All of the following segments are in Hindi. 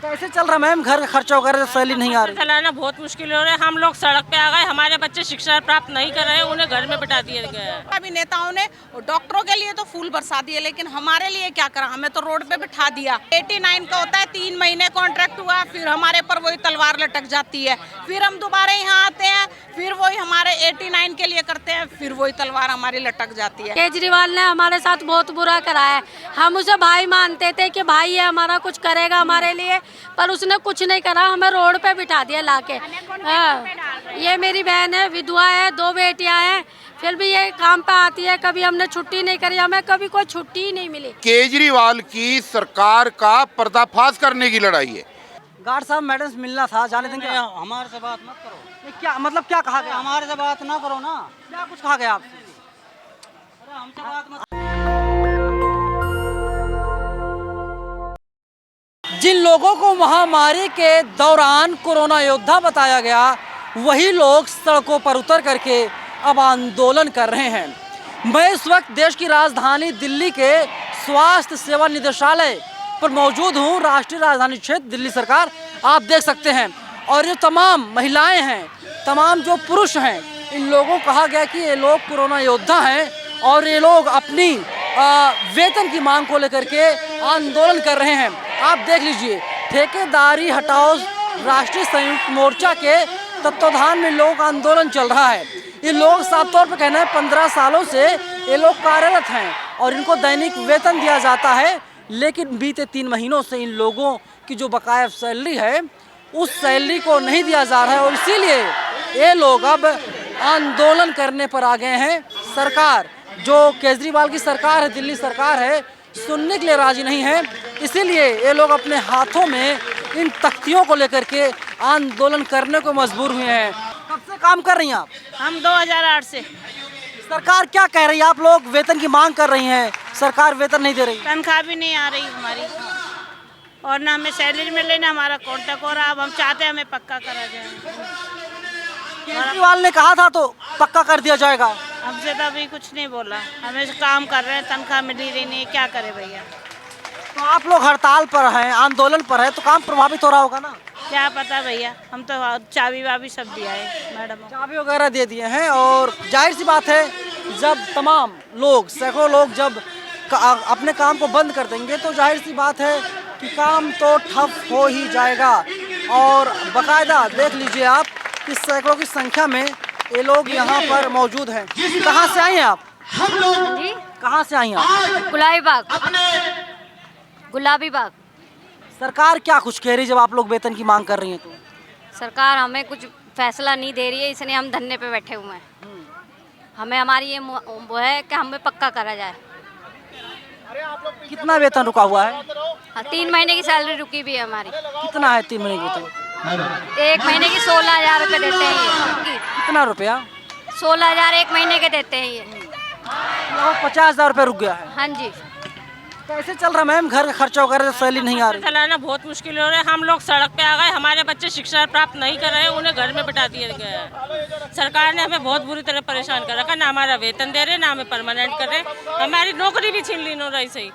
कैसे चल रहा मैम, घर का खर्चा वगैरह सैलरी नहीं आ रही? चलाना बहुत मुश्किल हो रहा है। हम लोग सड़क पे आ गए, हमारे बच्चे शिक्षा प्राप्त नहीं कर रहे हैं, उन्हें घर में बिठा दिया गया है। अभी नेताओं ने डॉक्टरों के लिए तो फूल बरसा दिए, लेकिन हमारे लिए क्या करा? हमें तो रोड पे बिठा दिया। 89 का होता है, 3 महीने कॉन्ट्रैक्ट हुआ, फिर हमारे पर वही तलवार लटक जाती है। फिर हम दोबारा यहाँ आते हैं, फिर वही हमारे 89 के लिए करते हैं, फिर वही तलवार हमारी लटक जाती है। केजरीवाल ने हमारे साथ बहुत बुरा करा है। हम उसे भाई मानते थे कि भाई ये हमारा कुछ करेगा हमारे लिए, पर उसने कुछ नहीं करा, हमें रोड पे बिठा दिया लाके। ये मेरी बहन है, विधवा है, 2 बेटियां हैं, फिर भी ये काम पे आती है। कभी हमने छुट्टी नहीं करी, हमें कभी कोई छुट्टी ही नहीं मिली। केजरीवाल की सरकार का पर्दाफाश करने की लड़ाई है। गार्ड साहब मैडम से मिलना था, जाने देंगे? हमारे से बात मत करो। नहीं, क्या मतलब क्या कहा गया? हमारे से बात ना करो ना। क्या कुछ कहा गया आपसे? अरे हमसे बात मत। जिन लोगों को महामारी के दौरान कोरोना योद्धा बताया गया, वही लोग सड़कों पर उतर करके अब आंदोलन कर रहे हैं। मैं इस वक्त देश की राजधानी दिल्ली के स्वास्थ्य सेवा निदेशालय पर मौजूद हूँ। राष्ट्रीय राजधानी क्षेत्र दिल्ली सरकार आप देख सकते हैं, और ये तमाम महिलाएं हैं, तमाम जो पुरुष हैं, इन लोगों को कहा गया कि ये लोग कोरोना योद्धा हैं और ये लोग अपनी वेतन की मांग को लेकर के आंदोलन कर रहे हैं। आप देख लीजिए, ठेकेदारी हटाओ राष्ट्रीय संयुक्त मोर्चा के तत्वाधान में लोग आंदोलन चल रहा है। ये लोग साफ तौर पर कहना है 15 सालों से ये लोग कार्यरत हैं और इनको दैनिक वेतन दिया जाता है, लेकिन बीते 3 महीनों से इन लोगों की जो बकाया सैलरी है उस सैलरी को नहीं दिया जा रहा है, और इसीलिए ये लोग अब आंदोलन करने पर आ गए हैं। सरकार जो केजरीवाल की सरकार है, दिल्ली सरकार है, सुनने के लिए राजी नहीं है, इसीलिए ये लोग अपने हाथों में इन तख्तियों को लेकर के आंदोलन करने को मजबूर हुए हैं। कब से काम कर रही हैं आप? हम 2008 से। सरकार क्या कह रही है? आप लोग वेतन की मांग कर रही हैं, सरकार वेतन नहीं दे रही। तनख्वाह भी नहीं आ रही हमारी, और ना हमें सैलरी मिले, ना हमारा कॉन्ट्रैक्ट हो रहा। अब हम चाहते हैं हमें पक्का करा जाए। केजरीवाल ने कहा था तो पक्का कर दिया जाएगा। हमसे तो अभी कुछ नहीं बोला। हमें काम कर रहे हैं, तनख्वाह मिल ही रही नहीं, क्या करे भैया? तो आप लोग हड़ताल पर हैं, आंदोलन पर है, तो काम प्रभावित हो रहा होगा ना? क्या पता भैया, हम तो चाबी वाबी सब दिया है मैडम। चाबी वगैरह दे दिए हैं, और जाहिर सी बात है जब तमाम लोग, सैकड़ों लोग जब अपने काम को बंद कर देंगे तो जाहिर सी बात है कि काम तो ठप हो ही जाएगा। और बाकायदा देख लीजिए आप कि सैकड़ों की संख्या में ये लोग यहाँ पर मौजूद हैं। कहाँ से आई हैं आप? जी, कहाँ से आई हैं आप? गुलाबी बाग। सरकार क्या कुछ कह रही जब आप लोग वेतन की मांग कर रही हैं तो? सरकार हमें कुछ फैसला नहीं दे रही है, इसलिए हम धरने पे बैठे हुए हैं। हमें हमारी ये वो है कि हमें पक्का करा जाए। कितना वेतन रुका हुआ है? हाँ, 3 महीने की सैलरी रुकी भी है हमारी। कितना है 3 महीने की वेतन? 1 महीने की 16,000 रुपये देते हैं ये। कितना रुपया? 16,000 1 महीने के देते हैं ये। 50,000 रुपये रुक गया है। हाँ जी। कैसे चल रहा मैम, घर का खर्चा वगैरह सैलरी नहीं आ रही? चलाना बहुत मुश्किल हो रहा है। हम लोग सड़क पे आ गए, हमारे बच्चे शिक्षा प्राप्त नहीं कर रहे हैं, उन्हें घर में बिठा दिया गया है। सरकार ने हमें बहुत बुरी तरह परेशान कर रखा, ना हमारा वेतन दे रहे, ना हमें परमानेंट कर रहे। हमारी नौकरी भी छीन ली इन्होंने, सही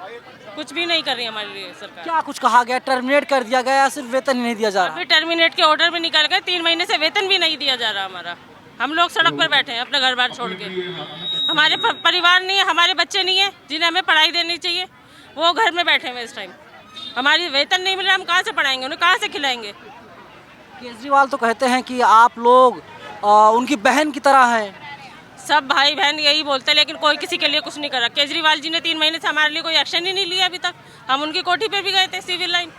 कुछ भी नहीं कर रही हमारे लिए सरकार। क्या कुछ कहा गया? टर्मिनेट कर दिया गया या सिर्फ वेतन ही नहीं दिया जा रहा? अभी टर्मिनेट के ऑर्डर भी निकल गए, 3 महीने से वेतन भी नहीं दिया जा रहा हमारा। हम लोग सड़क पर बैठे हैं अपने घर बार छोड़ के। हमारे परिवार नहीं है, हमारे बच्चे नहीं है जिन्हें हमें पढ़ाई देनी चाहिए, वो घर में बैठे हुए इस टाइम। हमारी वेतन नहीं मिल रहा, हम कहाँ से पढ़ाएंगे, उन्हें कहाँ से खिलाएंगे? केजरीवाल तो कहते हैं कि आप लोग उनकी बहन की तरह हैं। सब भाई बहन यही बोलते हैं, लेकिन कोई किसी के लिए कुछ नहीं करा। केजरीवाल जी ने 3 महीने से हमारे लिए कोई एक्शन ही नहीं लिया अभी तक। हम उनकी कोठी पे भी गए थे, सिविल लाइन,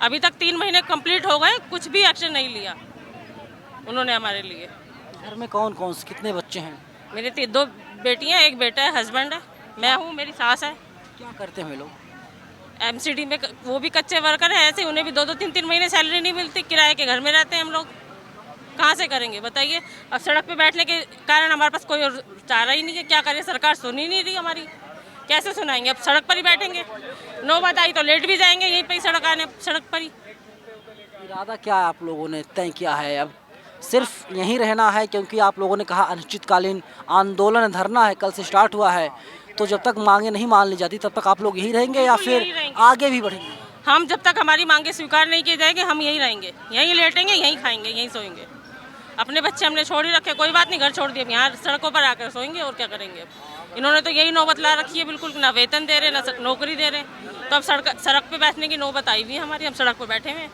अभी तक 3 महीने कंप्लीट हो गए, कुछ भी एक्शन नहीं लिया उन्होंने हमारे लिए। घर में कौन कौन से, कितने बच्चे हैं? मेरे 2 बेटियाँ, 1 बेटा है, हस्बैंड है, मैं हूँ, मेरी सास है। क्या करते हैं वे लोग? MCD में वो भी कच्चे वर्कर हैं, ऐसे उन्हें भी 2-2 3-3 महीने सैलरी नहीं मिलती। किराए के घर में रहते हैं हम लोग, कहाँ से करेंगे बताइए? अब सड़क पे बैठने के कारण हमारे पास कोई और चारा ही नहीं है, क्या करें? सरकार सुन ही नहीं रही हमारी, कैसे सुनाएंगे? अब सड़क पर ही बैठेंगे, नौबत आई तो लेट भी जाएंगे यहीं पर ही, सड़क पर ही। इरादा क्या आप लोगों ने तय किया है? अब सिर्फ यहीं रहना है, क्योंकि आप लोगों ने कहा अनिश्चितकालीन आंदोलन धरना है, कल से स्टार्ट हुआ है, तो जब तक मांगे नहीं मान ली जाती तब तक आप लोग यहीं रहेंगे या फिर आगे भी बढ़ेंगे? हम जब तक हमारी मांगे स्वीकार नहीं की जाएगी हम यहीं रहेंगे, यहीं लेटेंगे, यहीं खाएंगे, यहीं सोएंगे। अपने बच्चे हमने छोड़ ही रखे, कोई बात नहीं, घर छोड़ दिए, यहाँ सड़कों पर आकर सोएंगे और क्या करेंगे। इन्होंने तो यही नौबत ला रखी है, बिल्कुल ना वेतन दे रहे ना नौकरी दे रहे। तो अब सड़क पे बैठने की नौबत आई हुई है हमारी, हम सड़क पर बैठे हुए हैं।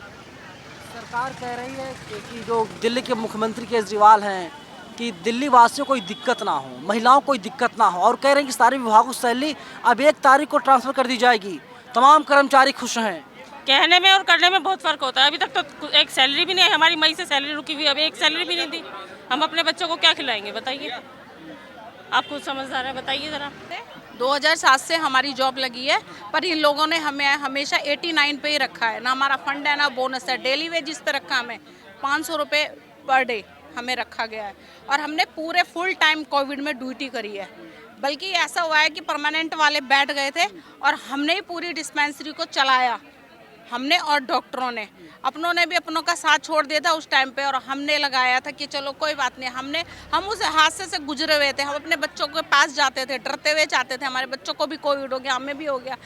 सरकार कह रही है कि जो दिल्ली के मुख्यमंत्री केजरीवाल हैं कि दिल्ली वासियों को कोई दिक्कत ना हो, महिलाओं को कोई दिक्कत ना हो, और कह रहे हैं कि सारे विभागों की सैलरी अब 1 तारीख को ट्रांसफर कर दी जाएगी, तमाम कर्मचारी खुश हैं। कहने में और करने में बहुत फर्क होता है। अभी तक तो एक सैलरी भी नहीं है हमारी, मई से सैलरी रुकी हुई, अभी एक सैलरी भी नहीं दी। हम अपने बच्चों को क्या खिलाएंगे बताइए? आप खुद समझदार है, बताइए ज़रा। 2007 से हमारी जॉब लगी है, पर इन लोगों ने हमें हमेशा 89 पे ही रखा है। ना हमारा फंड है ना बोनस है, डेली वेजिस पे रखा हमें 500 रुपये पर डे हमें रखा गया है। और हमने पूरे फुल टाइम कोविड में ड्यूटी करी है, बल्कि ऐसा हुआ है कि परमानेंट वाले बैठ गए थे और हमने ही पूरी डिस्पेंसरी को चलाया, हमने और डॉक्टरों ने। अपनों ने भी अपनों का साथ छोड़ दिया था उस टाइम पे, और हमने लगाया था कि चलो कोई बात नहीं। हम उस हादसे से गुजरे हुए थे, हम अपने बच्चों के पास जाते थे, डरते हुए जाते थे, हमारे बच्चों को भी कोविड हो गया, हमें भी हो गया।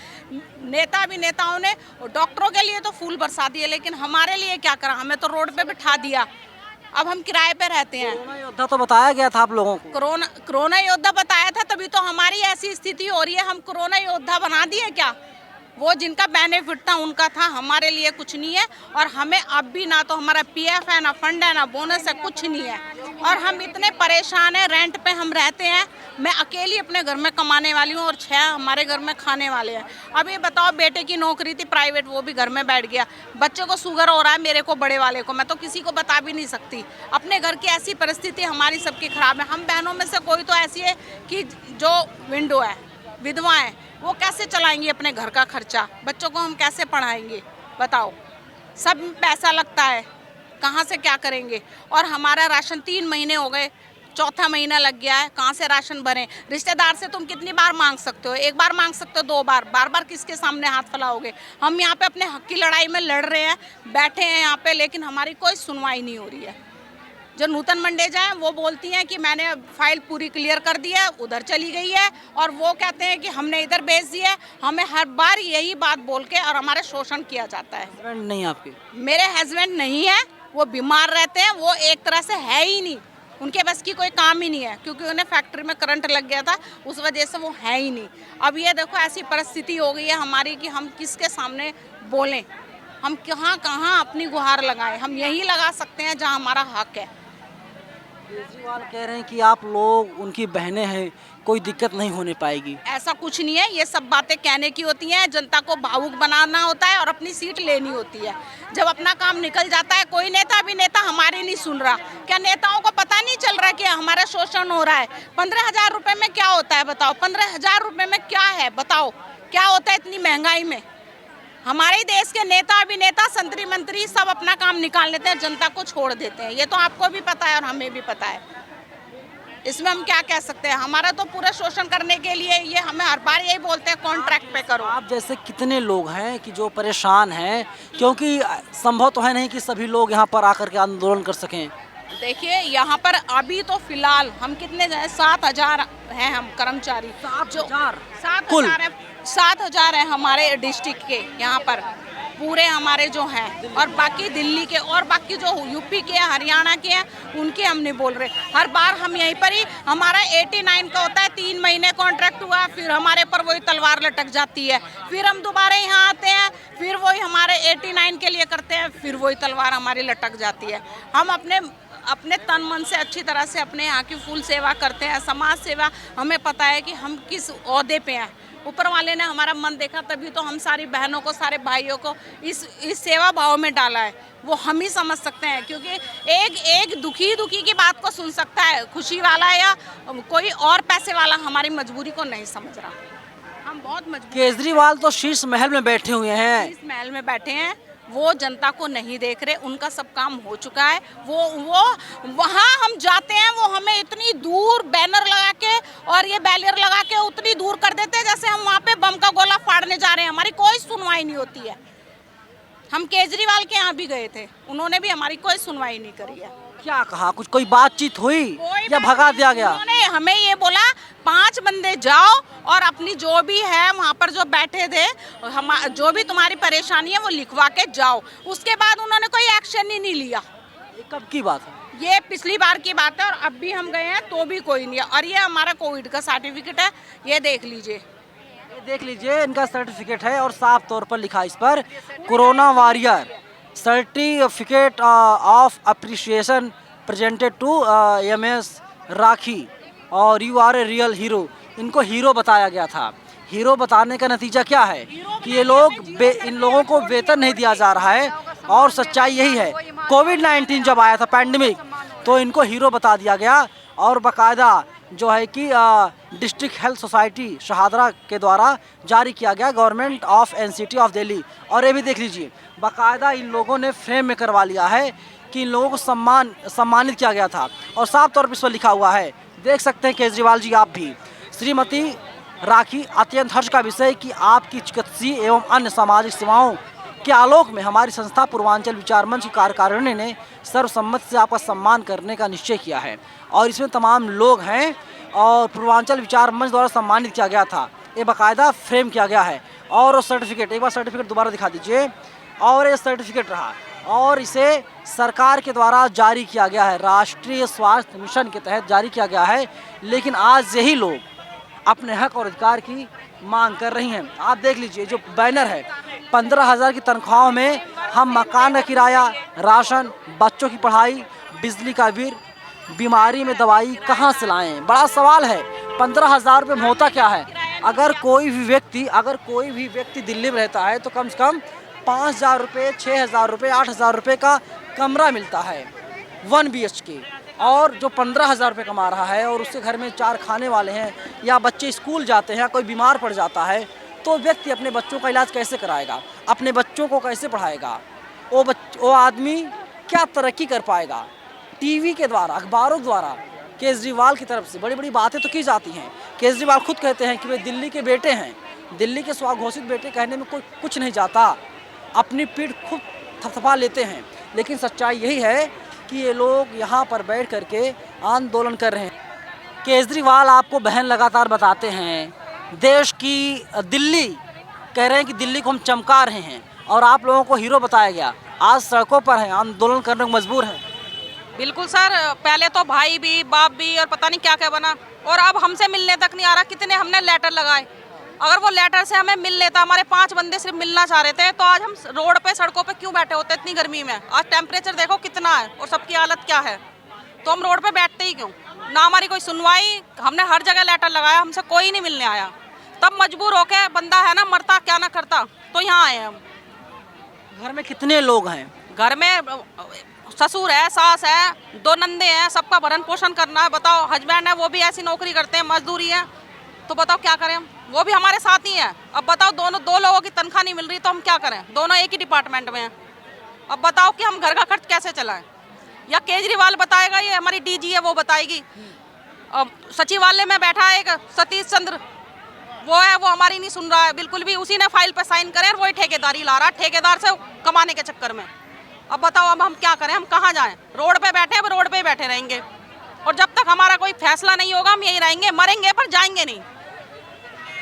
नेताओं ने डॉक्टरों के लिए तो फूल बरसा दिए, लेकिन हमारे लिए क्या करा? हमें तो रोड पे बिठा दिया। अब हम किराए पे रहते हैं। कोरोना योद्धा तो बताया गया था आप लोगों को, कोरोना योद्धा बताया था, तभी तो हमारी ऐसी स्थिति हो रही है। हम कोरोना योद्धा बना दिए क्या? वो जिनका बेनिफिट था उनका था, हमारे लिए कुछ नहीं है। और हमें अब भी ना तो हमारा पीएफ है, ना फंड है, ना बोनस है, कुछ नहीं है। और हम इतने परेशान हैं, रेंट पे हम रहते हैं। मैं अकेली अपने घर में कमाने वाली हूँ और 6 हमारे घर में खाने वाले हैं। अब ये बताओ, बेटे की नौकरी थी प्राइवेट, वो भी घर में बैठ गया। बच्चे को शुगर हो रहा है, मेरे को, बड़े वाले को, मैं तो किसी को बता भी नहीं सकती। अपने घर की ऐसी परिस्थिति हमारी सबकी खराब है। हम बहनों में से कोई तो ऐसी है कि जो विंडो है, विधवा है, वो कैसे चलाएंगी अपने घर का खर्चा? बच्चों को हम कैसे पढ़ाएंगे बताओ? सब पैसा लगता है, कहाँ से क्या करेंगे? और हमारा राशन 3 महीने हो गए, 4था महीना लग गया है, कहाँ से राशन भरें? रिश्तेदार से तुम कितनी बार मांग सकते हो? 1 बार मांग सकते हो, 2 बार, बार किसके सामने हाथ फैलाओगे? हम यहाँ पे अपने हक की लड़ाई में लड़ रहे हैं, बैठे हैं यहाँ पे, लेकिन हमारी कोई सुनवाई नहीं हो रही है। जो नूतन मंडेजा हैं वो बोलती हैं कि मैंने फाइल पूरी क्लियर कर दी है, उधर चली गई है, और वो कहते हैं कि हमने इधर भेज दी है। हमें हर बार यही बात बोल के और हमारे शोषण किया जाता है। हस्बैंड नहीं आपके? मेरे हस्बैंड नहीं है, वो बीमार रहते हैं, वो एक तरह से है ही नहीं, उनके बस की कोई काम ही नहीं है, क्योंकि उन्हें फैक्ट्री में करंट लग गया था, उस वजह से वो है ही नहीं। अब ये देखो, ऐसी परिस्थिति हो गई है हमारी कि हम किसके सामने बोलें, हम कहाँ अपनी गुहार लगाएं? हम यही लगा सकते हैं जहाँ हमारा हक है। केजरीवाल कह रहे हैं कि आप लोग उनकी बहनें हैं, कोई दिक्कत नहीं होने पाएगी। ऐसा कुछ नहीं है, ये सब बातें कहने की होती हैं। जनता को भावुक बनाना होता है और अपनी सीट लेनी होती है। जब अपना काम निकल जाता है, कोई नेता भी नेता हमारी नहीं सुन रहा। क्या नेताओं को पता नहीं चल रहा कि हमारा शोषण हो रहा है? 15,000 रुपये में क्या होता है बताओ? 15,000 रुपये में क्या है बताओ? क्या होता है इतनी महंगाई में? हमारे देश के नेता अभिनेता, संतरी मंत्री सब अपना काम निकाल लेते हैं, जनता को छोड़ देते हैं। ये तो आपको भी पता है और हमें भी पता है। इसमें हम क्या कह सकते हैं? हमारा तो पूरा शोषण करने के लिए ये हमें हर बार यही बोलते हैं, कॉन्ट्रैक्ट पे करो। आप जैसे कितने लोग हैं कि जो परेशान हैं, क्योंकि संभव तो है नहीं कि सभी लोग यहाँ पर आकर के आंदोलन कर सकें। देखिए, यहाँ पर अभी तो फिलहाल हम कितने 7,000 हैं हम कर्मचारी। 7,000 है हमारे डिस्ट्रिक्ट के यहाँ पर पूरे हमारे जो हैं, और बाकी दिल्ली के और बाकी जो यूपी के, हरियाणा के हैं, उनके हम नहीं बोल रहे। हर बार हम यहीं पर ही, हमारा 89 का होता है, 3 महीने कॉन्ट्रैक्ट हुआ, फिर हमारे पर वही तलवार लटक जाती है। फिर हम दोबारा यहाँ आते हैं, फिर वही हमारे 89 के लिए करते हैं, फिर वही तलवार हमारी लटक जाती है। हम अपने तन मन से अच्छी तरह से अपने यहाँ की फुल सेवा करते हैं, समाज सेवा। हमें पता है कि हम किस ओहदे पे हैं। ऊपर वाले ने हमारा मन देखा, तभी तो हम सारी बहनों को, सारे भाइयों को इस सेवा भाव में डाला है। वो हम ही समझ सकते हैं, क्योंकि एक दुखी की बात को सुन सकता है, खुशी वाला या कोई और पैसे वाला हमारी मजबूरी को नहीं समझ रहा। हम बहुत मजबूर। केजरीवाल तो शीर्ष महल में बैठे हुए हैं, शीर्ष महल में बैठे हैं, वो जनता को नहीं देख रहे। उनका सब काम हो चुका है। वो वहाँ हम जाते हैं, वो हमें इतनी दूर बैनर लगा के और ये बैरियर लगा के उतनी दूर कर देते हैं जैसे हम वहाँ पे बम का गोला फाड़ने जा रहे हैं। हमारी कोई सुनवाई नहीं होती है। हम केजरीवाल के यहाँ भी गए थे, उन्होंने भी हमारी कोई सुनवाई नहीं करी है। क्या कहा? कोई बातचीत हुई या भगा दिया गया? हमें ये बोला 5 बंदे जाओ और अपनी जो भी है वहाँ पर जो बैठे थे हम जो भी तुम्हारी परेशानी है वो लिखवा के जाओ। उसके बाद उन्होंने कोई एक्शन ही नहीं लिया। ये कब की बात है? ये पिछली बार की बात है और अब भी हम गए हैं तो भी कोई नहीं है। और ये हमारा कोविड का सर्टिफिकेट है, ये देख लीजिए। ये देख लीजिए, इनका सर्टिफिकेट है और साफ तौर पर लिखा है इस पर corona warrior certificate of appreciation presented to MS Rakhi और you are a real hero. इनको हीरो बताया गया था। हीरो बताने का नतीजा क्या है कि ये लोग इन लोगों को वेतन नहीं दिया जा रहा है और सच्चाई यही है। कोविड-19 जब आया था पैंडमिक तो इनको हीरो बता दिया गया और बाकायदा जो है कि डिस्ट्रिक्ट हेल्थ सोसाइटी शहादरा के द्वारा जारी किया गया government of NCT of Delhi. और ये भी देख लीजिए, बाकायदा इन लोगों ने फ्रेम में करवा लिया है कि इन लोगों को सम्मानित किया गया था और साफ तौर पर इस पर लिखा हुआ है, देख सकते हैं केजरीवाल जी आप भी। श्रीमती राखी, अत्यंत हर्ष का विषय कि आपकी चिकित्सीय एवं अन्य सामाजिक सेवाओं के आलोक में हमारी संस्था पूर्वांचल विचार मंच की कार्यकारिणी ने सर्वसम्मति से आपका सम्मान करने का निश्चय किया है। और इसमें तमाम लोग हैं और पूर्वांचल विचार मंच द्वारा सम्मानित किया गया था। ये बाकायदा फ्रेम किया गया है और सर्टिफिकेट, एक बार सर्टिफिकेट दोबारा दिखा दीजिए। और ये सर्टिफिकेट रहा और इसे सरकार के द्वारा जारी किया गया है, राष्ट्रीय स्वास्थ्य मिशन के तहत जारी किया गया है। लेकिन आज यही लोग अपने हक और अधिकार की मांग कर रही हैं। आप देख लीजिए जो बैनर है, 15,000 की तनख्वाहों में हम मकान का किराया, राशन, बच्चों की पढ़ाई, बिजली का बिल, बीमारी में दवाई कहाँ से लाएं? बड़ा सवाल है। 15,000 रुपये में होता क्या है? अगर कोई भी व्यक्ति दिल्ली में रहता है तो कम से कम 5,000 रुपये, 6,000 रुपये, 8,000 रुपये का कमरा मिलता है 1 BHK। और जो 15,000 रुपये कमा रहा है और उसके घर में 4 खाने वाले हैं या बच्चे स्कूल जाते हैं या कोई बीमार पड़ जाता है तो व्यक्ति अपने बच्चों का इलाज कैसे कराएगा? अपने बच्चों को कैसे पढ़ाएगा? वो आदमी क्या तरक्की कर पाएगा? टीवी के द्वारा, अखबारों द्वारा केजरीवाल की तरफ से बड़ी बड़ी बातें तो की जाती हैं। केजरीवाल खुद कहते हैं कि वे दिल्ली के बेटे हैं, दिल्ली के स्वघोषित बेटे कहने में कोई कुछ नहीं जाता, अपनी पीठ खुद थपथपा लेते हैं। लेकिन सच्चाई यही है कि ये लोग यहाँ पर बैठ करके आंदोलन कर रहे हैं। केजरीवाल आपको बहन लगातार बताते हैं, देश की दिल्ली कह रहे हैं कि दिल्ली को हम चमका रहे हैं और आप लोगों को हीरो बताया गया। आज सड़कों पर हैं, आंदोलन करने को मजबूर हैं। बिल्कुल सर, पहले तो भाई भी, बाप भी और पता नहीं क्या क्या बना और अब हमसे मिलने तक नहीं आ रहा। कितने हमने लेटर लगाए, अगर वो लेटर से हमें मिल लेता, हमारे 5 बंदे सिर्फ मिलना चाह रहे थे तो आज हम रोड पे सड़कों पे क्यों बैठे होते इतनी गर्मी में? आज टेम्परेचर देखो कितना है और सबकी हालत क्या है, तो हम रोड पे बैठते ही क्यों? ना हमारी कोई सुनवाई, हमने हर जगह लेटर लगाया, हमसे कोई नहीं मिलने आया। तब मजबूर होके, बंदा है ना, मरता क्या ना करता, तो यहाँ आए हम। घर में कितने लोग हैं? घर में ससुर है, सास है, 2 नंदे हैं, सबका भरण पोषण करना है। बताओ, हस्बैंड है वो भी ऐसी नौकरी करते हैं, मजदूरी है, तो बताओ क्या करें हम? वो भी हमारे साथ ही है। अब बताओ, 2 लोगों की तनख्वाह नहीं मिल रही तो हम क्या करें? दोनों एक ही डिपार्टमेंट में हैं। अब बताओ कि हम घर का खर्च कैसे चलाएं? या केजरीवाल बताएगा, ये हमारी DG है वो बताएगी। अब सचिवालय में बैठा है एक सतीश चंद्र, वो है, वो हमारी नहीं सुन रहा है बिल्कुल भी। उसी ने फाइल पर साइन करे और वही ठेकेदारी ला रहा है, ठेकेदार से कमाने के चक्कर में। अब बताओ, अब हम क्या करें? हम कहाँ जाएं? रोड पे बैठे, अब रोड पे ही बैठे रहेंगे और जब तक हमारा कोई फैसला नहीं होगा हम यही रहेंगे, मरेंगे पर जाएंगे नहीं।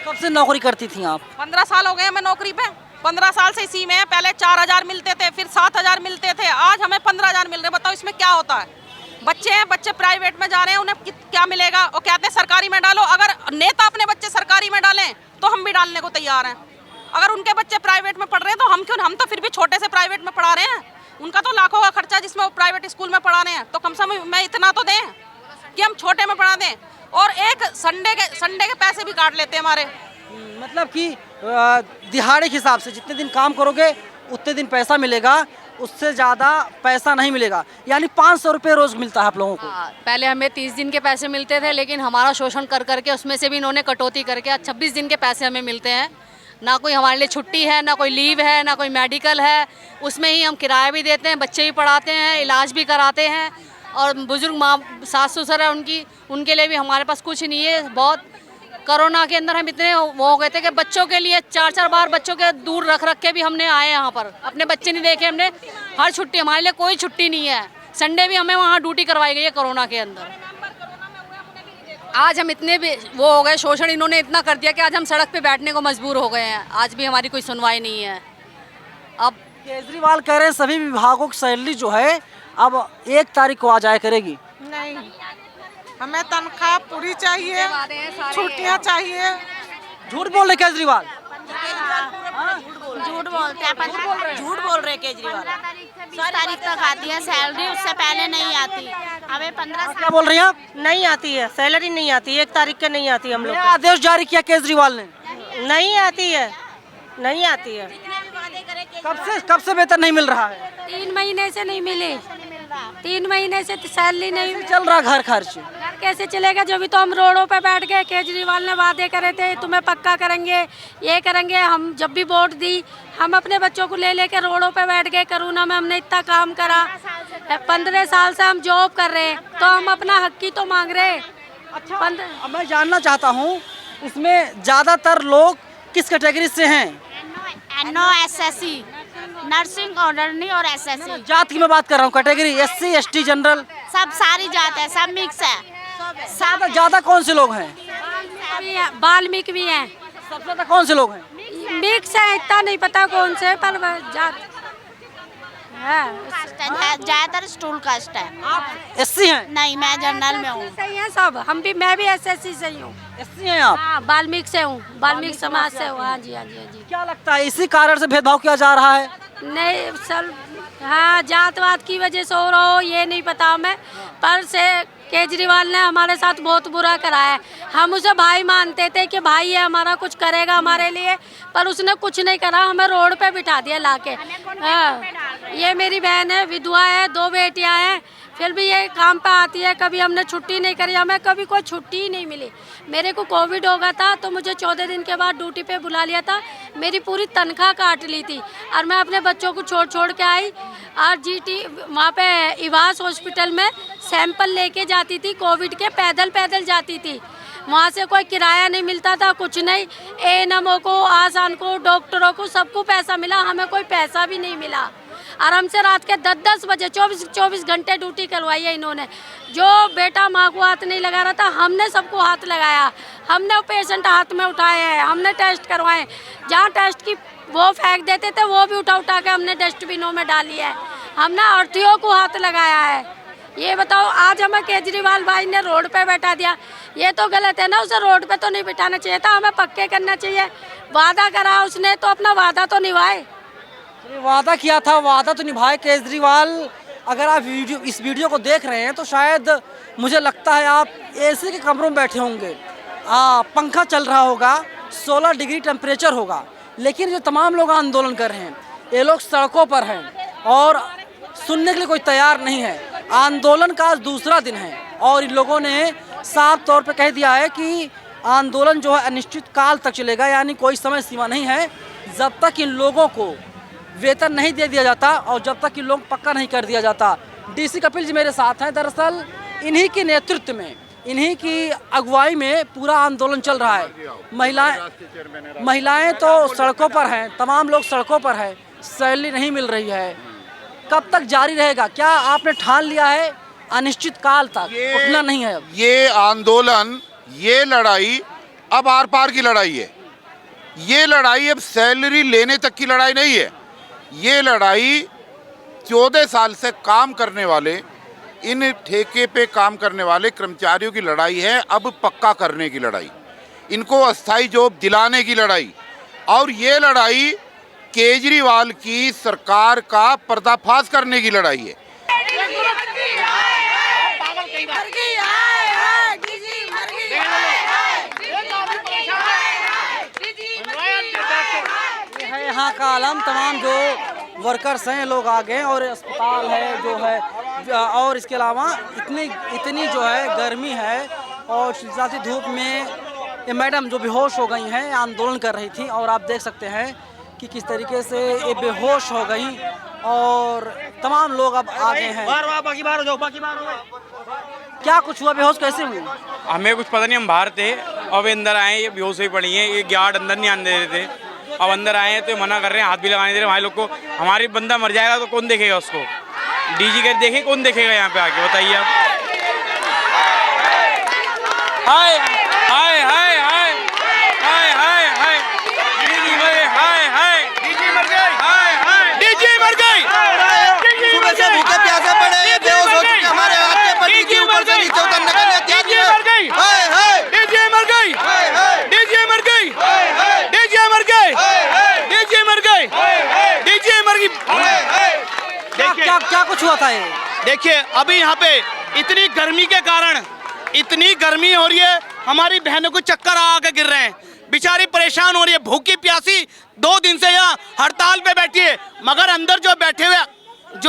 कब से नौकरी करती थी आप? 15 साल हो गए हमें नौकरी पे। 15 साल से इसी में है। पहले 4,000 मिलते थे, फिर 7,000 मिलते थे, आज हमें 15,000 मिल रहे। बताओ इसमें क्या होता है? बच्चे हैं, बच्चे प्राइवेट में जा रहे हैं, उन्हें क्या मिलेगा? और कहते हैं सरकारी में डालो। अगर नेता अपने बच्चे सरकारी में डालें तो हम भी डालने को तैयार हैं। अगर उनके बच्चे प्राइवेट में पढ़ रहे हैं तो हम क्यों? हम तो फिर भी छोटे से प्राइवेट में पढ़ा रहे हैं, उनका तो लाखों का खर्चा जिसमें वो प्राइवेट स्कूल में पढ़ा रहे हैं, तो कम से कम मैं इतना तो दें कि हम छोटे में पढ़ा दें। और एक संडे के पैसे भी काट लेते हैं हमारे। मतलब कि दिहाड़ी के हिसाब से जितने दिन काम करोगे उतने दिन पैसा मिलेगा, उससे ज़्यादा पैसा नहीं मिलेगा। यानी 500 रुपये रोज़ मिलता है आप लोगों को। पहले हमें 30 दिन के पैसे मिलते थे, लेकिन हमारा शोषण कर करके उसमें से भी इन्होंने कटौती करके आज 26 दिन के पैसे हमें मिलते हैं। ना कोई हमारे लिए छुट्टी है, ना कोई लीव है, ना कोई मेडिकल है। उसमें ही हम किराया भी देते हैं, बच्चे भी पढ़ाते हैं, इलाज भी कराते हैं। और बुजुर्ग माँ, सास ससुर है उनके लिए भी हमारे पास कुछ नहीं है। बहुत कोरोना के अंदर हम इतने वो हो गए थे कि बच्चों के लिए 4-4 बार बच्चों के दूर रख के भी हमने आए यहाँ पर, अपने बच्चे नहीं देखे हमने। हर छुट्टी, हमारे लिए कोई छुट्टी नहीं है। संडे भी हमें वहाँ ड्यूटी करवाई गई है कोरोना के अंदर। आज हम इतने भी वो हो गए, शोषण इन्होंने इतना कर दिया कि आज हम सड़क पे बैठने को मजबूर हो गए हैं। आज भी हमारी कोई सुनवाई नहीं है। अब केजरीवाल कह रहे हैं सभी विभागों की सैलरी जो है अब 1 तारीख को आ जाया करेगी। नहीं, हमें तनख्वाह पूरी चाहिए, छुट्टियां चाहिए। झूठ बोल रहे केजरीवाल। झूठ बोलते हैं, झूठ बोल रहे केजरीवाल। 20 तारीख तक आती है सैलरी, उससे पहले नहीं आती। हमें 15 क्या बोल रही हैं आप? नहीं आती है सैलरी, नहीं आती, 1 तारीख के नहीं आती हम लोग नया आदेश जारी किया केजरीवाल ने। नहीं आती है, नहीं आती है। कब से वेतन नहीं मिल रहा है? 3 महीने से नहीं मिली, 3 महीने से सैलरी नहीं मिली। चल रहा घर खर्च। घर कैसे चलेगा? जब भी तो हम रोडों पे बैठ गए, केजरीवाल ने वादे करे थे तुम्हें पक्का करेंगे, ये करेंगे। हम जब भी वोट दी, हम अपने बच्चों को ले लेके रोडों पे बैठ गए। कोरोना में हमने इतना काम करा, 15 साल से हम जॉब कर रहे हैं, तो हम अपना हक ही तो मांग रहे हैं। अच्छा, अब मैं जानना चाहता हूँ इसमें ज्यादातर लोग किस कैटेगरी से हैं? NO-SSC, नर्सिंग और नर्सिंग और SSC, जात की मैं बात कर रहा हूँ, कैटेगरी SC ST जनरल, सब सारी जात है, सब मिक्स है। ज्यादा कौन से लोग हैं? वाल्मीकि भी हैं, सबसे ज्यादा कौन से लोग हैं? मिक्स है, इतना नहीं पता कौन से, पर जात है। ज्यादातर स्टूल कास्ट है। आप SC हैं? नहीं, मैं जनरल में हूँ। सही है सब, मैं भी SSC से ही हूँ। SC हैं आप? हाँ, वाल्मीकि से हूँ, वाल्मीकि समाज से हूँ। हाँ जी, हाँ जी, हाँ जी। क्या लगता है इसी कारण से भेदभाव किया जा रहा है? नहीं सर, हाँ जातवाद की वजह से हो रहा हो ये नहीं पता हमें, पर से केजरीवाल ने हमारे साथ बहुत बुरा करा है। हम उसे भाई मानते थे कि भाई है हमारा, कुछ करेगा हमारे लिए, पर उसने कुछ नहीं करा, हमें रोड पे बिठा दिया लाके। हाँ, ये मेरी बहन है, विधवा है, 2 बेटियां हैं, फिर भी ये काम पे आती है। कभी हमने छुट्टी नहीं करी, हमें कभी कोई छुट्टी ही नहीं मिली। मेरे को कोविड हो गया था तो मुझे 14 दिन के बाद ड्यूटी पे बुला लिया था, मेरी पूरी तनख्वाह काट ली थी और मैं अपने बच्चों को छोड़ के आई। और GT वहाँ पे इवास हॉस्पिटल में सैंपल लेके जाती थी कोविड के, पैदल जाती थी। वहाँ से कोई किराया नहीं मिलता था, कुछ नहीं। ANMO को, आसान को, डॉक्टरों को, सबको पैसा मिला, हमें कोई पैसा भी नहीं मिला। और हमसे रात के 10-10 बजे 24 घंटे ड्यूटी करवाई है इन्होंने। जो बेटा माँ को हाथ नहीं लगा रहा था, हमने सबको हाथ लगाया, हमने पेशेंट हाथ में उठाए हैं, हमने टेस्ट करवाए। जहाँ टेस्ट की वो फेंक देते थे, वो भी उठा के हमने डस्टबिनों में डाली है। हमने आरटीओ को हाथ लगाया है। ये बताओ, आज हमें केजरीवाल भाई ने रोड पे बैठा दिया, ये तो गलत है ना। उसे रोड पे तो नहीं बिठाना चाहिए था, हमें पक्के करना चाहिए। वादा करा उसने तो अपना वादा तो निभाए। वादा किया था, वादा तो निभाए केजरीवाल। अगर आप इस वीडियो को देख रहे हैं तो शायद मुझे लगता है आप AC के कमरों में बैठे होंगे, पंखा चल रहा होगा, 16 डिग्री टेम्परेचर होगा, लेकिन जो तमाम लोग आंदोलन कर रहे हैं, ये लोग सड़कों पर हैं और सुनने के लिए कोई तैयार नहीं है। आंदोलन का आज दूसरा दिन है और इन लोगों ने साफ तौर पर कह दिया है कि आंदोलन जो है अनिश्चित काल तक चलेगा, यानी कोई समय सीमा नहीं है। जब तक इन लोगों को वेतन नहीं दे दिया जाता और जब तक कि लोग पक्का नहीं कर दिया जाता। DC कपिल जी मेरे साथ हैं। दरअसल इन्हीं के नेतृत्व में, इन्हीं की अगुवाई में पूरा आंदोलन चल रहा है। महिलाएं तो सड़कों पर हैं, तमाम लोग सड़कों पर हैं, सैलरी नहीं मिल रही है। कब तक जारी रहेगा? क्या आपने ठान लिया है अनिश्चित काल तक उठना नहीं है? ये आंदोलन, ये लड़ाई अब आर पार की लड़ाई है। ये लड़ाई अब सैलरी लेने तक की लड़ाई नहीं है। ये लड़ाई 14 साल से काम करने वाले, इन ठेके पे काम करने वाले कर्मचारियों की लड़ाई है। अब पक्का करने की लड़ाई, इनको अस्थायी जॉब दिलाने की लड़ाई। और ये लड़ाई केजरीवाल की सरकार का पर्दाफाश करने की लड़ाई है। है यहाँ का आलम, तमाम जो वर्कर्स हैं लोग आ गए और अस्पताल है जो है, और इसके अलावा इतनी जो है गर्मी है और शिद्दती धूप में ये मैडम जो बेहोश हो गई हैं, आंदोलन कर रही थी और आप देख सकते हैं कि किस तरीके से ये बेहोश हो गई और तमाम लोग अब आ गए हैं। क्या कुछ हुआ? बेहोश कैसे हुई? हमें कुछ पता नहीं, हम बाहर थे, अब अंदर आए, ये बेहोश ही पड़ी हैं। ये गार्ड अंदर नहीं आने दे रहे थे, अब अंदर आए हैं तो मना कर रहे हैं, हाथ भी लगाने दे रहे हैं हमारे लोग को। हमारी बंदा मर जाएगा तो कौन देखेगा उसको? DG के देखे कौन देखेगा यहाँ पे आके, बताइए आप। हाय हाय हाय हाय हाय हाय हाय डीजी मर गए, हाय हाय डीजी मर गए, हाय हाय डीजी मर गई, सुबह से भूखे प्यासे पड़े, ये बेहोश हो चुके हमारे हाथ के पट्टी के ऊपर से नीचे उतरने का नहीं त्याग डीजी मर गई, हाय हाय डीजी मर गई, डीजी मर गई, डीजी मर गई, डीजी मर गई, डीजी मर गई। क्या क्या कुछ हुआ था ये? देखिए अभी यहाँ पे इतनी गर्मी के कारण इतनी गर्मी हो रही है, हमारी बहनों को चक्कर आके गिर रहे हैं, बेचारी परेशान हो रही है, भूखी प्यासी 2 दिन से यहाँ हड़ताल पे बैठी है। मगर अंदर जो बैठे हुए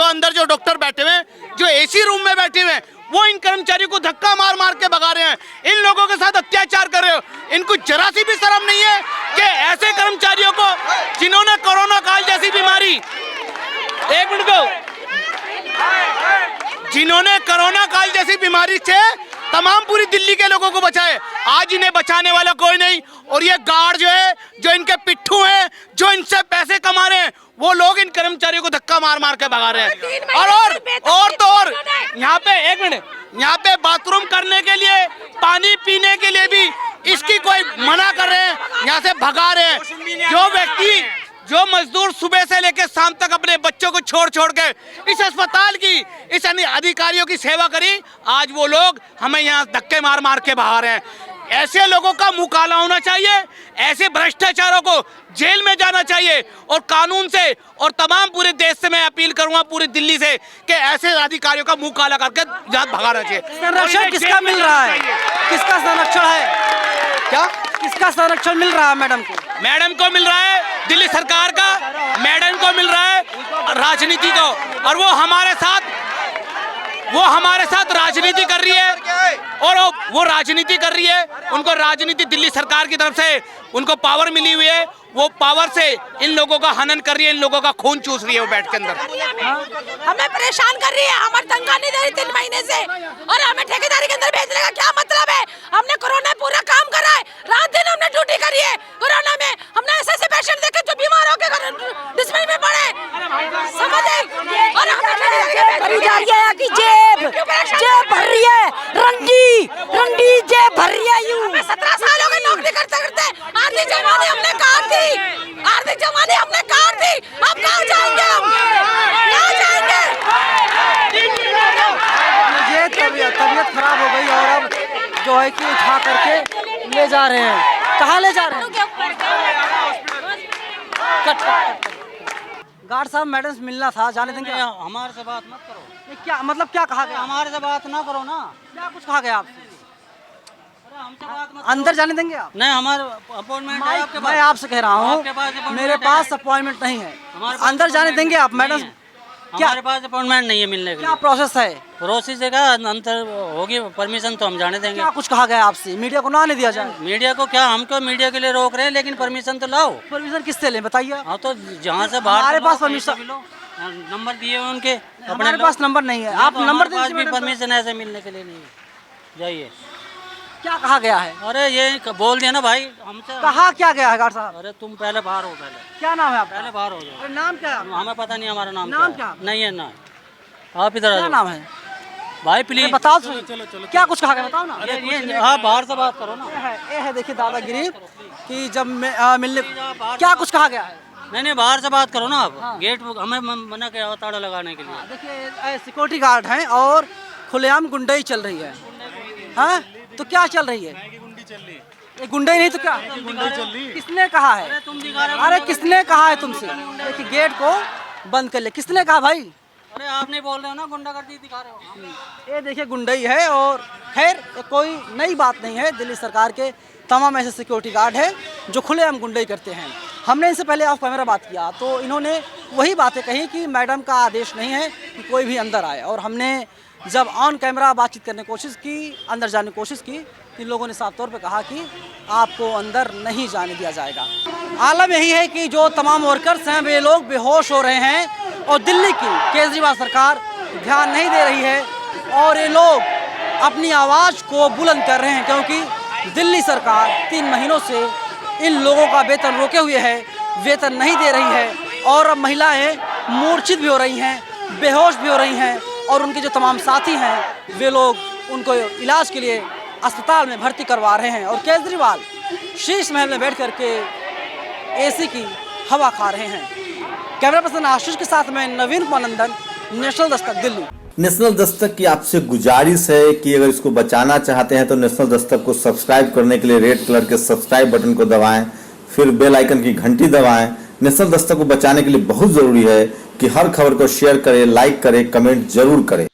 अंदर जो डॉक्टर बैठे हुए हैं, जो एसी रूम में बैठे हुए हैं, वो इन कर्मचारियों को धक्का मार मार के भगा रहे हैं, इन लोगों के साथ अत्याचार कर रहे हो। इनको जरा सी भी शर्म नहीं है कि ऐसे कर्मचारियों को जिन्होंने कोरोना काल जैसी बीमारी, एक मिनट को, जिन्होंने कोरोना काल जैसी बीमारी से तमाम पूरी दिल्ली के लोगों को बचाए, आज इन्हें बचाने वाला कोई नहीं। और ये गार्ड जो है, जो इनके पिट्ठू हैं, जो इनसे पैसे कमा रहे हैं, वो लोग इन कर्मचारियों को धक्का मार मार के भगा रहे हैं। और यहाँ पे एक मिनट, यहाँ पे बाथरूम करने के लिए, पानी पीने के लिए भी इसकी कोई मना कर रहे हैं, यहाँ से भगा रहे हैं। जो मजदूर सुबह से लेकर शाम तक अपने बच्चों को छोड़ छोड़ के इस अस्पताल की, इस अधिकारियों की सेवा करी, आज वो लोग हमें यहाँ धक्के मार मार के भगा रहे हैं। ऐसे लोगों का मुंह काला होना चाहिए, ऐसे भ्रष्टाचारों को जेल में जाना चाहिए। और कानून से और तमाम पूरे देश से मैं अपील करूंगा, पूरी दिल्ली से, कि ऐसे अधिकारियों का मुंह काला करके यहाँ भगाना चाहिए। संरक्षण किसका मिल रहा है? किसका संरक्षण है? क्या किसका संरक्षण मिल रहा है मैडम को? मैडम को मिल रहा है दिल्ली सरकार का, मैडम को मिल रहा है राजनीति को, और वो हमारे साथ राजनीति कर रही है। और वो राजनीति कर रही है, उनको राजनीति दिल्ली सरकार की तरफ से उनको पावर मिली हुई है, वो पावर से इन लोगों का हनन कर रही है, इन लोगों का खून चूस रही है वो बैठ के अंदर। हमें परेशान कर रही है, हमारी तनख्वाह नहीं दे रही 3 महीने से, और हमें ठेकेदारी के अंदर भेजने का क्या मतलब है? हमने कोरोना पूरा काम करा है, रात दिन हमने ड्यूटी करी है कोरोना में, हमने ऐसे पेशेंट देखे जो बीमार होकर डिस्पेंसरी में पड़े, समझ आई? और जेब भर रही है, रंडी जेब भर रही है। यूं 17 साल हो गए नौकरी करते करते, आधी जवानी हमने काट दी, अब कहाँ जाएंगे हम? कहाँ जाएंगे? ये तबीयत खराब हो गई और अब जो है कि उठा करके ले जा रहे हैं। कहाँ ले जा रहे हैं? गार्ड साहब, मैडम से मिलना था, जाने देंगे? हमारे से बात मत करो। क्या मतलब, क्या कहा गया? हमारे से बात ना करो ना। क्या कुछ कहा गया आपसे? हमसे बात मत अंदर जाने देंगे आप? नहीं, हमारे अपॉइंटमेंट है आपके पास। मैं आपसे कह रहा हूँ, मेरे पास अपॉइंटमेंट नहीं है, अंदर जाने देंगे आप? मैडम क्या हमारे पास अपॉइंटमेंट नहीं है मिलने के क्या लिए। प्रोसेस है? प्रोसेस का अंतर होगी, परमिशन तो हम जाने देंगे। क्या कुछ कहा गया आपसे? मीडिया को ना आने दिया जाए? मीडिया को क्या, हमको मीडिया के लिए रोक रहे हैं, लेकिन परमिशन तो लाओ। परमिशन किससे लें बताइए? हाँ, तो जहाँ से बाहर हमारे से पास लो, परमिशन- कैसे भी लो। नंबर दिए हुए उनके, हमारे पास नंबर नहीं है, आप नंबर पास दीजिए भी मैडम को। परमिशन ऐसे मिलने के लिए नहीं है। जाइए। क्या कहा गया है? अरे ये बोल दिया ना भाई हमसे। कहा क्या गया है गार्ड साहब? अरे तुम पहले बाहर हो, पहले क्या नाम है आपका? पहले बाहर हो जाओ। अरे नाम क्या है आपका? हमें पता नहीं हमारा नाम नाम क्या है। क्या? नहीं है ना, आप इधर आ क्या जाओ नाम है भाई, प्लीज बताओ। क्या कुछ कहा गया बताओ ना। हाँ, बाहर से बात करो ना। ये है देखिए दादागिरी कि जब मिलने, क्या कुछ कहा गया है? नहीं, बाहर से बात करो ना आप। गेट हमें मना किया ताड़ा लगाने के लिए। देखिए सिक्योरिटी गार्ड हैं और खुलेआम गुंडाई चल रही है। हाँ, तो क्या चल रही है? ये गुंडाई नहीं तो क्या? किसने कहा है? अरे किसने कहा है तुमसे कि गेट को बंद कर ले? किसने कहा भाई? अरे आप नहीं बोल रहे हो ना, गुंडागर्दी दिखा रहे हो। ये देखिए गुंडाई है। और खैर ये कोई नई बात नहीं है, दिल्ली सरकार के तमाम ऐसे सिक्योरिटी गार्ड हैं जो खुलेआम गुंडाई करते हैं। हमने इनसे पहले ऑफ कैमरा बात किया तो इन्होंने वही बातें कही कि मैडम का आदेश नहीं है कि कोई भी अंदर आए, और हमने जब ऑन कैमरा बातचीत करने की कोशिश की, अंदर जाने की कोशिश की, इन लोगों ने साफ तौर पे कहा कि आपको अंदर नहीं जाने दिया जाएगा। आलम यही है कि जो तमाम वर्कर्स हैं वे लोग बेहोश हो रहे हैं और दिल्ली की केजरीवाल सरकार ध्यान नहीं दे रही है, और ये लोग अपनी आवाज़ को बुलंद कर रहे हैं क्योंकि दिल्ली सरकार 3 महीनों से इन लोगों का वेतन रोके हुए है, वेतन नहीं दे रही है, और अब महिलाएं मूर्छित भी हो रही हैं, बेहोश भी हो रही हैं, और उनके जो तमाम साथी हैं वे लोग उनको इलाज के लिए अस्पताल में भर्ती करवा रहे हैं और केजरीवाल शीश महल में बैठ करके एसी की हवा खा रहे हैं। कैमरा पर्सन आशीष के साथ में नवीन कुमार नंदन, नेशनल दस्तक, दिल्ली। नेशनल दस्तक की आपसे गुजारिश है कि अगर इसको बचाना चाहते हैं तो नेशनल दस्तक को सब्सक्राइब करने के लिए रेड कलर के सब्सक्राइब बटन को दबाएं, फिर बेल आइकन की घंटी दबाएं। नेशनल दस्तक को बचाने के लिए बहुत जरूरी है कि हर खबर को शेयर करें, लाइक करें, कमेंट जरूर करें।